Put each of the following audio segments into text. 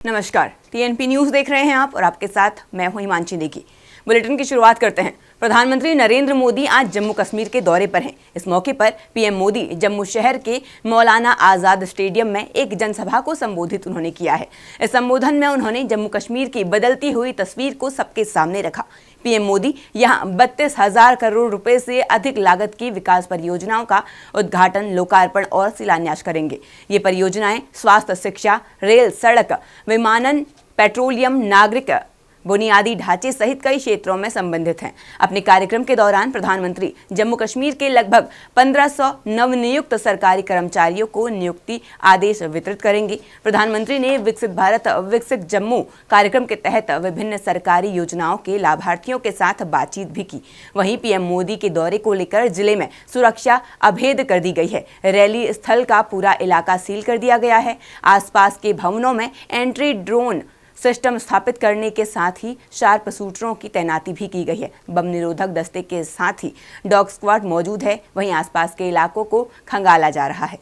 नमस्कार, TNP news देख रहे हैं आप और आपके साथ मैं हूं हिमांशी नेगी। बुलेटिन की शुरुआत करते हैं। प्रधानमंत्री नरेंद्र मोदी आज जम्मू कश्मीर के दौरे पर हैं। इस मौके पर पीएम मोदी जम्मू शहर के मौलाना आजाद स्टेडियम में एक जनसभा को संबोधित उन्होंने किया है। इस संबोधन में उन्होंने जम्मू कश्मीर की बदलती हुई तस्वीर को सबके सामने रखा। पीएम मोदी यहां 32,000 करोड़ रुपए से अधिक लागत की विकास परियोजनाओं का उद्घाटन, लोकार्पण और शिलान्यास करेंगे। ये परियोजनाएं स्वास्थ्य, शिक्षा, रेल, सड़क, विमानन, पेट्रोलियम, नागरिक बुनियादी ढांचे सहित कई क्षेत्रों में संबंधित हैं। अपने कार्यक्रम के दौरान प्रधानमंत्री जम्मू कश्मीर के लगभग 1500 नवनियुक्त सरकारी कर्मचारियों को नियुक्ति आदेश वितरित करेंगे। प्रधानमंत्री ने विकसित भारत विकसित जम्मू कार्यक्रम के तहत विभिन्न सरकारी योजनाओं के लाभार्थियों के साथ बातचीत भी की। वहीं पीएम मोदी के दौरे को लेकर जिले में सुरक्षा अभेद कर दी गई है। रैली स्थल का पूरा इलाका सील कर दिया गया है। आसपास के भवनों में एंट्री ड्रोन सिस्टम स्थापित करने के साथ ही शार्प शूटरों की तैनाती भी की गई है। बम निरोधक दस्ते के साथ ही डॉग स्क्वाड मौजूद है। वहीं आसपास के इलाकों को खंगाला जा रहा है।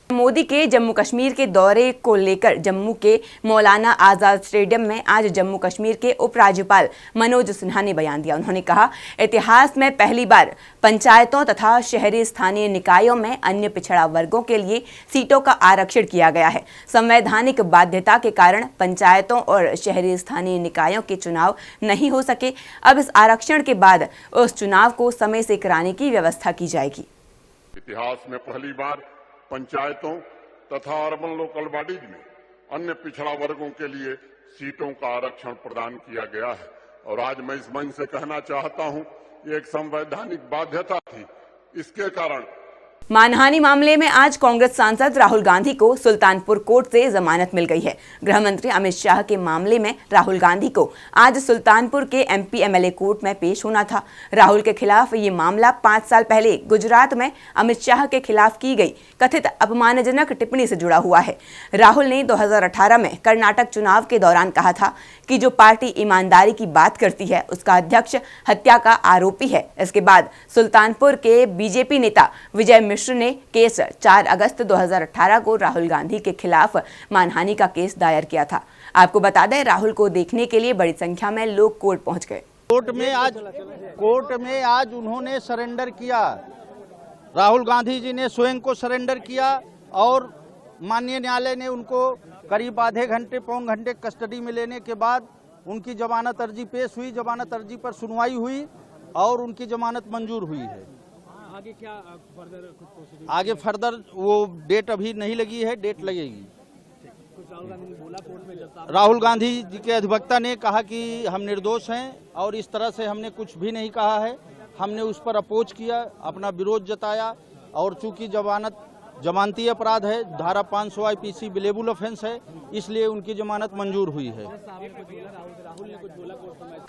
मोदी के जम्मू कश्मीर के दौरे को लेकर जम्मू के मौलाना आजाद स्टेडियम में आज जम्मू कश्मीर के उपराज्यपाल मनोज सिन्हा ने बयान दिया। उन्होंने कहा, इतिहास में पहली बार पंचायतों तथा शहरी स्थानीय निकायों में अन्य पिछड़ा वर्गों के लिए सीटों का आरक्षण किया गया है। संवैधानिक बाध्यता के कारण पंचायतों और शहरी स्थानीय निकायों के चुनाव नहीं हो सके। अब इस आरक्षण के बाद उस चुनाव को समय से कराने की व्यवस्था की जाएगी। इतिहास में पहली बार पंचायतों तथा अर्बन लोकल बॉडीज में अन्य पिछड़ा वर्गों के लिए सीटों का आरक्षण प्रदान किया गया है और आज मैं इस मंच से कहना चाहता हूं, ये एक संवैधानिक बाध्यता थी। इसके कारण मानहानि मामले में आज कांग्रेस सांसद राहुल गांधी को सुल्तानपुर कोर्ट से जमानत मिल गई है। गृह मंत्री अमित शाह के मामले में राहुल गांधी को आज सुल्तानपुर के एमपी एमएलए कोर्ट में पेश होना था। राहुल के खिलाफ ये मामला 5 साल पहले गुजरात में अमित शाह के खिलाफ की गई कथित अपमानजनक टिप्पणी से जुड़ा हुआ है। राहुल ने 2018 में कर्नाटक चुनाव के दौरान कहा था कि जो पार्टी ईमानदारी की बात करती है उसका अध्यक्ष हत्या का आरोपी है। इसके बाद सुल्तानपुर के बीजेपी नेता विजय मिश्र ने केस 4 अगस्त 2018 को राहुल गांधी के खिलाफ मानहानि का केस दायर किया था। आपको बता दें, राहुल को देखने के लिए बड़ी संख्या में लोग कोर्ट पहुंच गए। कोर्ट में आज उन्होंने सरेंडर किया। राहुल गांधी जी ने स्वयं को सरेंडर किया और माननीय न्यायालय ने उनको करीब आधे घंटे पौन घंटे कस्टडी में लेने के बाद उनकी जमानत अर्जी पेश हुई। जमानत अर्जी पर सुनवाई हुई और उनकी जमानत मंजूर हुई है। आगे क्या फर्दर आगे फर्दर वो डेट अभी नहीं लगी है, डेट लगेगी। राहुल गांधी जी के अधिवक्ता ने कहा कि हम निर्दोष हैं और इस तरह से हमने कुछ भी नहीं कहा है। हमने उस पर अपोज किया, अपना विरोध जताया और चूंकि जमानती अपराध है, धारा 500 आईपीसी बिलेबल ऑफेंस है, इसलिए उनकी जमानत मंजूर हुई है।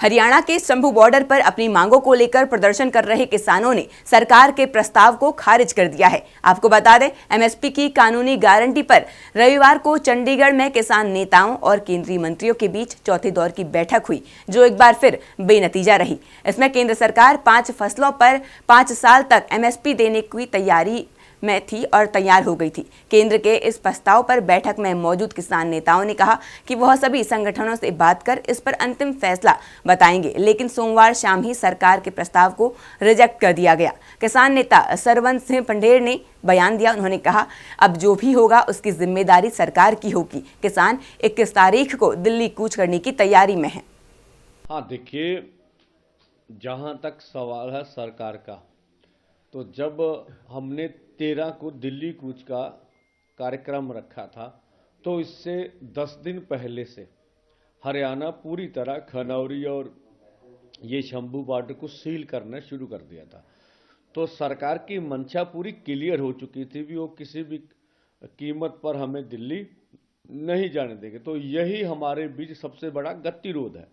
हरियाणा के शंभू बॉर्डर पर अपनी मांगों को लेकर प्रदर्शन कर रहे किसानों ने सरकार के प्रस्ताव को खारिज कर दिया है। आपको बता दें, एमएसपी की कानूनी गारंटी पर रविवार को चंडीगढ़ में किसान नेताओं और केंद्रीय मंत्रियों के बीच चौथे दौर की बैठक हुई, जो एक बार फिर बेनतीजा रही। इसमें केंद्र सरकार 5 फसलों पर 5 साल तक एमएसपी देने की तैयारी में थी और तैयार हो गई थी। केंद्र के इस प्रस्ताव पर बैठक में मौजूद किसान नेताओं ने कहा कि वह सभी संगठनों से बात कर इस पर अंतिम फैसला बताएंगे, लेकिन सोमवार शाम ही सरकार के प्रस्ताव को रिजेक्ट कर दिया गया। किसान नेता सरवन सिंह पंडेर ने बयान दिया। उन्होंने कहा, अब जो भी होगा उसकी जिम्मेदारी सरकार की होगी। किसान 21 तारीख को दिल्ली कूच करने की तैयारी में है। हाँ, देखिए, जहां तक सवाल है सरकार का, तो जब हमने 13 को दिल्ली कूच का कार्यक्रम रखा था, तो इससे 10 दिन पहले से हरियाणा पूरी तरह खनौरी और ये शंभू बॉर्डर को सील करना शुरू कर दिया था। तो सरकार की मंशा पूरी क्लियर हो चुकी थी भी वो किसी भी कीमत पर हमें दिल्ली नहीं जाने देंगे। तो यही हमारे बीच सबसे बड़ा गतिरोध है।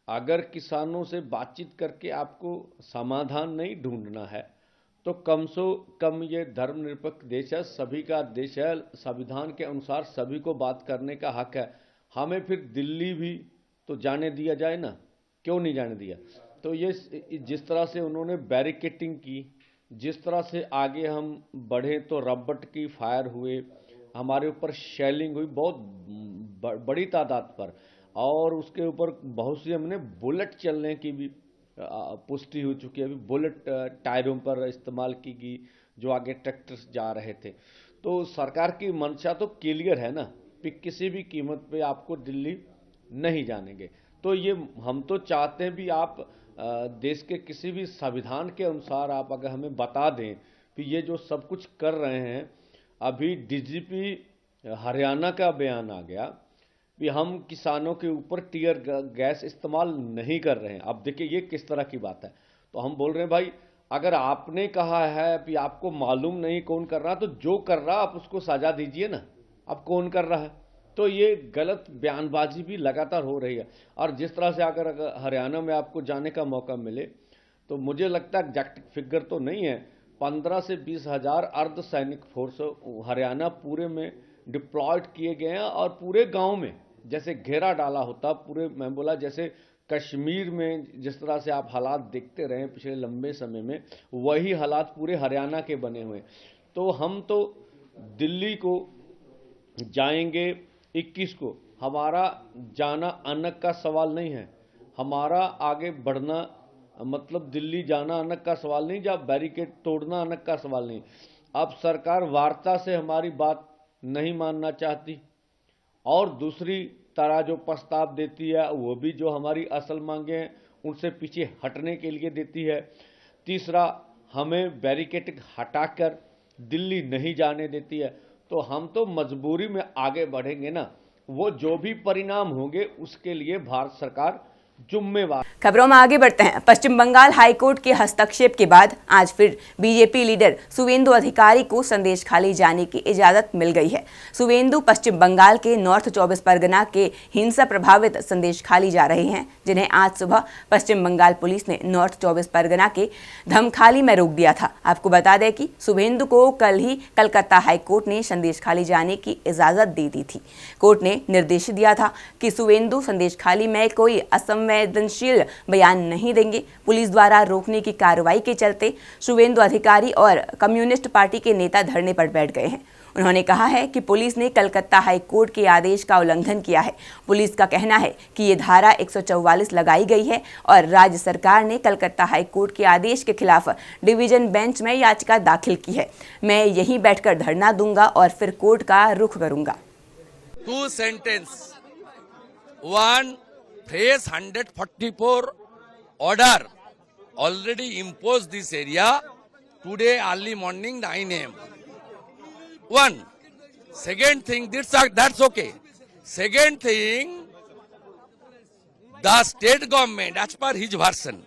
अगर किसानों से बातचीत करके आपको समाधान नहीं ढूंढना है तो कम से कम ये धर्मनिरपेक्ष देश है, सभी का देश है, संविधान के अनुसार सभी को बात करने का हक है। हमें फिर दिल्ली भी तो जाने दिया जाए ना, क्यों नहीं जाने दिया? तो ये जिस तरह से उन्होंने बैरिकेटिंग की, जिस तरह से आगे हम बढ़े तो रबट की फायर हुए, हमारे ऊपर शेलिंग हुई, बहुत बड़ी तादाद पर, और उसके ऊपर बहुत सी हमने बुलेट चलने की भी पुष्टि हो चुकी है। अभी बुलेट टायरों पर इस्तेमाल की गई जो आगे ट्रैक्टर्स जा रहे थे। तो सरकार की मंशा तो क्लियर है ना कि किसी भी कीमत पे आपको दिल्ली नहीं जानेंगे। तो ये हम तो चाहते हैं भी आप देश के किसी भी संविधान के अनुसार आप अगर हमें बता दें कि ये जो सब कुछ कर रहे हैं, अभी डीजीपी हरियाणा का बयान आ गया कि हम किसानों के ऊपर टीयर गैस इस्तेमाल नहीं कर रहे हैं। अब देखिए ये किस तरह की बात है। तो हम बोल रहे हैं भाई, अगर आपने कहा है कि आपको मालूम नहीं कौन कर रहा, तो जो कर रहा आप उसको सजा दीजिए ना, अब कौन कर रहा है। तो ये गलत बयानबाजी भी लगातार हो रही है। और जिस तरह से अगर हरियाणा में आपको जाने का मौका मिले तो मुझे लगता है एग्जैक्ट फिगर तो नहीं है, 15 से 20 हजार अर्ध सैनिक फोर्स हरियाणा पूरे में डिप्लॉयड किए गए हैं। और पूरे गांव में जैसे घेरा डाला होता पूरे, मैं बोला जैसे कश्मीर में जिस तरह से आप हालात देखते रहे पिछले लंबे समय में, वही हालात पूरे हरियाणा के बने हुए। तो हम तो दिल्ली को जाएंगे 21 को। हमारा जाना अनक का सवाल नहीं है, हमारा आगे बढ़ना मतलब दिल्ली जाना अनक का सवाल नहीं, जब बैरिकेड तोड़ना अनक का सवाल नहीं। अब सरकार वार्ता से हमारी बात नहीं मानना चाहती, और दूसरी तरह जो प्रस्ताव देती है वो भी जो हमारी असल मांगे हैं उनसे पीछे हटने के लिए देती है। तीसरा, हमें बैरिकेड हटाकर दिल्ली नहीं जाने देती है। तो हम तो मजबूरी में आगे बढ़ेंगे ना, वो जो भी परिणाम होंगे उसके लिए भारत सरकार जुम्मेवार। खबरों में आगे बढ़ते हैं। पश्चिम बंगाल हाईकोर्ट के हस्तक्षेप के बाद आज फिर बीजेपी लीडर शुवेंदु अधिकारी को संदेश खाली जाने की इजाजत मिल गई है। शुवेंदु पश्चिम बंगाल के नॉर्थ 24 परगना के हिंसा प्रभावित संदेश खाली जा रहे हैं, जिन्हें आज सुबह पश्चिम बंगाल पुलिस ने नॉर्थ 24 परगना के धमखाली में रोक दिया था। आपको बता दें कि शुवेंदु को कल ही कलकत्ता हाईकोर्ट ने संदेश खाली जाने की इजाजत दे दी थी। कोर्ट ने निर्देश दिया था कि शुवेंदु संदेश खाली में कोई असंवेदनशील बयान नहीं देंगे। पुलिस द्वारा रोकने की कार्रवाई के चलते शुवेंदु अधिकारी और कम्युनिस्ट पार्टी के नेता धरने पर बैठ गए हैं। उन्होंने कहा है कि पुलिस ने कलकत्ता हाई कोर्ट के आदेश का उल्लंघन किया है। पुलिस का कहना है कि ये धारा 144 लगाई गई है और राज्य सरकार ने कलकत्ता हाई कोर्ट के आदेश के खिलाफ डिवीजन बेंच में याचिका दाखिल की है। मैं यहीं बैठकर धरना दूंगा और फिर कोर्ट का रुख करूंगा। 2 sentences. 1, phase 144 order already imposed this area today early morning 9 a.m. 1. Second thing, that's okay. Second thing, the state government, as per his version,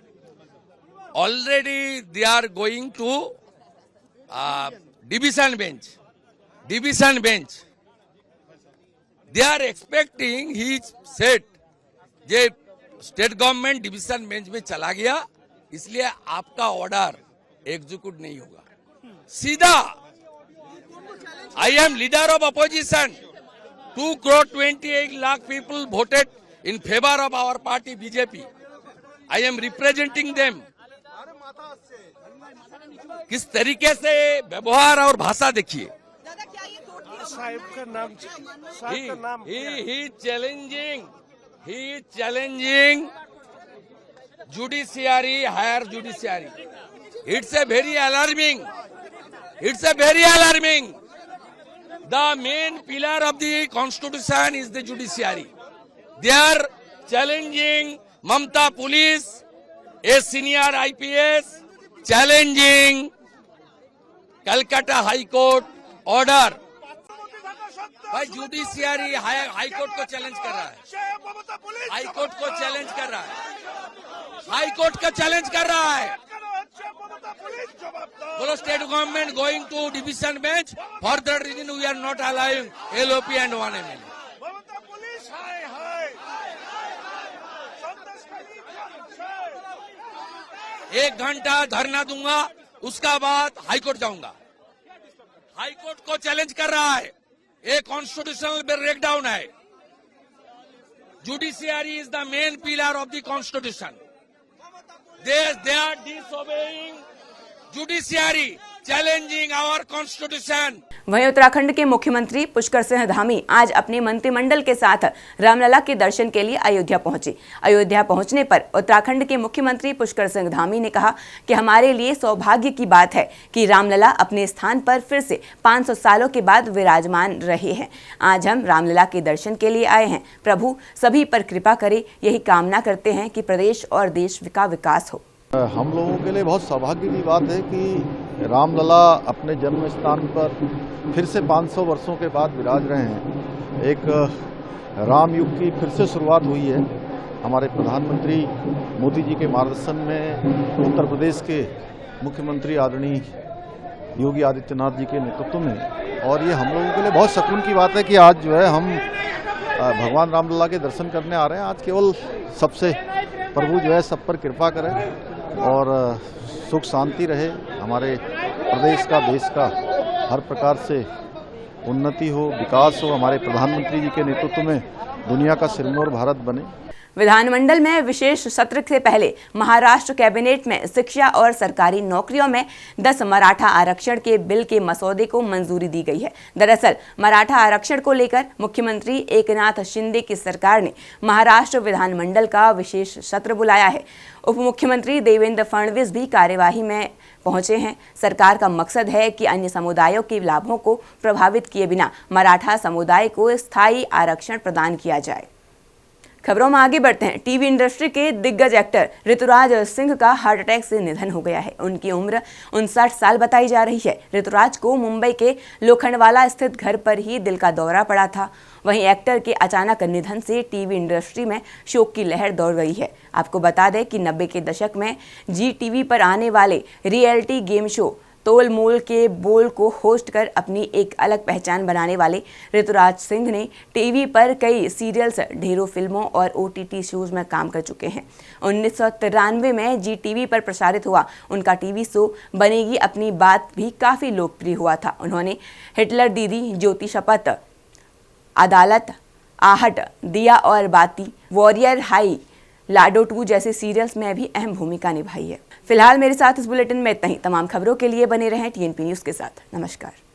already they are going to division bench. They are expecting, he said, J state government division bench में चला गया इसलिए आपका order execute नहीं होगा। सीधा I am leader of opposition, 2.28 lakh people voted in favour of our party BJP. I am representing them. किस तरीके से व्यवहार और भाषा देखिए। He is challenging judiciary, higher judiciary. It's a very alarming. The main pillar of the constitution is the judiciary. They are challenging Mamta police, a senior IPS, challenging Calcutta High Court order. भाई judiciary high court को challenge कर रहा है, high court को challenge कर रहा है, high court को चैलेंज कर रहा है। बोलो state government going to division bench, for that reason we are not allowing LOP and 1 MLA। 1 घंटा धरना दूंगा, उसका बाद हाई कोर्ट जाऊंगा। हाई कोर्ट को चैलेंज कर रहा है, ये कॉन्स्टिट्यूशनल ब्रेकडाउन है। Judiciary is the main pillar of the constitution. They are disobeying judiciary, challenging our constitution. वहीं उत्तराखंड के मुख्यमंत्री पुष्कर सिंह धामी आज अपने मंत्रिमंडल के साथ रामलला के दर्शन के लिए अयोध्या पहुंचे। अयोध्या पहुंचने पर उत्तराखंड के मुख्यमंत्री पुष्कर सिंह धामी ने कहा कि हमारे लिए सौभाग्य की बात है कि रामलला अपने स्थान पर फिर से 500 सालों के बाद विराजमान रहे हैं। आज हम रामलला के दर्शन के लिए आए हैं। प्रभु सभी पर कृपा करे, यही कामना करते हैं कि प्रदेश और देश का विकास हो। हम लोगों के लिए बहुत सौभाग्य की बात है कि रामलला अपने जन्म स्थान पर फिर से 500 वर्षों के बाद विराज रहे हैं। एक राम युग की फिर से शुरुआत हुई है। हमारे प्रधानमंत्री मोदी जी के मार्गदर्शन में उत्तर प्रदेश के मुख्यमंत्री आदरणीय योगी आदित्यनाथ जी के नेतृत्व में, और ये हम लोगों के लिए बहुत सुकून की बात है कि आज जो है हम भगवान रामलला के दर्शन करने आ रहे हैं। आज केवल सबसे प्रभु जो है सब पर कृपा करें और सुख शांति रहे, हमारे प्रदेश का, देश का हर प्रकार से उन्नति हो, विकास हो। हमारे प्रधानमंत्री जी के नेतृत्व में दुनिया का सिरमौर भारत बने। विधानमंडल में विशेष सत्र से पहले महाराष्ट्र कैबिनेट में शिक्षा और सरकारी नौकरियों में 10 मराठा आरक्षण के बिल के मसौदे को मंजूरी दी गई है। दरअसल मराठा आरक्षण को लेकर मुख्यमंत्री एकनाथ शिंदे की सरकार ने महाराष्ट्र विधानमंडल का विशेष सत्र बुलाया है। उप मुख्यमंत्री देवेंद्र फडणवीस भी कार्यवाही में पहुंचे हैं। सरकार का मकसद है कि अन्य समुदायों के लाभों को प्रभावित किए बिना मराठा समुदाय को स्थायी आरक्षण प्रदान किया जाए। खबरों में आगे बढ़ते हैं। टीवी इंडस्ट्री के दिग्गज एक्टर ऋतुराज सिंह का हार्ट अटैक से निधन हो गया है। उनकी उम्र 59 साल बताई जा रही है। ऋतुराज को मुंबई के लोखंडवाला स्थित घर पर ही दिल का दौरा पड़ा था। वहीं एक्टर के अचानक निधन से टीवी इंडस्ट्री में शोक की लहर दौड़ गई है। आपको बता दें कि 90 के दशक में जी टीवी पर आने वाले रियलिटी गेम शो तोल मोल के बोल को होस्ट कर अपनी एक अलग पहचान बनाने वाले ऋतुराज सिंह ने टीवी पर कई सीरियल्स, ढेरों फिल्मों और ओटीटी शोज में काम कर चुके हैं। 1993 में जी टीवी पर प्रसारित हुआ उनका टीवी शो बनेगी अपनी बात भी काफ़ी लोकप्रिय हुआ था। उन्होंने हिटलर दीदी, ज्योति शपथ, अदालत, आहट, दिया और बाती, वॉरियर हाई, लाडो 2 जैसे सीरियल्स में भी अहम भूमिका निभाई है। फिलहाल मेरे साथ इस बुलेटिन में इतना ही। तमाम खबरों के लिए बने रहें टीएनपी न्यूज़ के साथ। नमस्कार।